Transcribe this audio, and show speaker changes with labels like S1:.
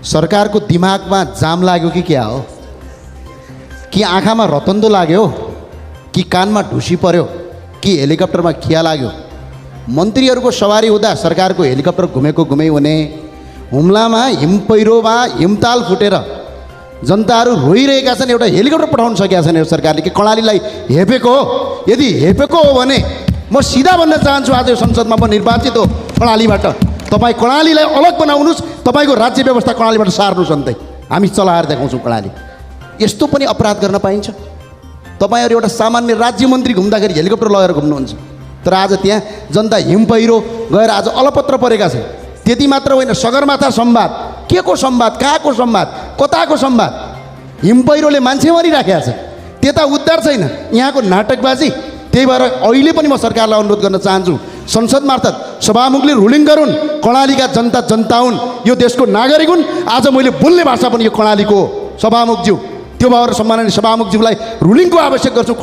S1: सरकारको दिमागमा जाम लाग्यो कि क्या हो, कि आँखामा रतन्दो लाग्यो, कि कानमा ढुसी पर्यो, कि हेलिकप्टरमा खिया लाग्यो। मन्त्रीहरूको सवारी हुँदा सरकारको हेलिकप्टर घुमेको घुमै हुने, हुम्लामा हिमपैह्रोमा हिमताल फुटेर जनताहरू रोइरहेका छन्, एउटा हेलिकप्टर पठाउन सकेका छैन यो सरकारले, कि कर्णालीलाई हेपेको हो। यदि हेपेको हो भने म सिधा भन्न चाहन्छु, आज यो संसदमा म निर्वाचित हो कर्णालीबाट, तपाईँ कर्णालीलाई अलग बनाउनुहोस्, तपाईँको राज्य व्यवस्था कर्णालीबाट सार्नुहोस्, अन्त हामी चलाएर देखाउँछौँ कर्णाली। यस्तो पनि अपराध गर्न पाइन्छ? तपाईँहरू एउटा सामान्य राज्य मन्त्री घुम्दाखेरि हेलिकप्टर लगेर घुम्नुहुन्छ, तर आज त्यहाँ जनता हिमपैह्रो गएर आज अलपत्र परेका छन्। त्यति मात्र होइन, सगरमाथा संवाद, के को संवाद, कहाँको संवाद, कताको संवाद? हिमपैह्रोले मान्छे मरिराखेका छ, त्यता उद्धार छैन, यहाँको नाटकबाजी। त्यही भएर अहिले पनि म सरकारलाई अनुरोध गर्न चाहन्छु, संसद मार्फत सभामुखले रुलिङ गरून्, कर्णालीका जनता जनता हुन्, यो देशको नागरिक हुन्। आज मैले बोल्ने भाषा पनि यो कर्णालीको हो। सभामुखज्यू, त्यो भएर सम्माननीय सभामुखज्यूलाई रुलिङको आवश्यक गर्छु।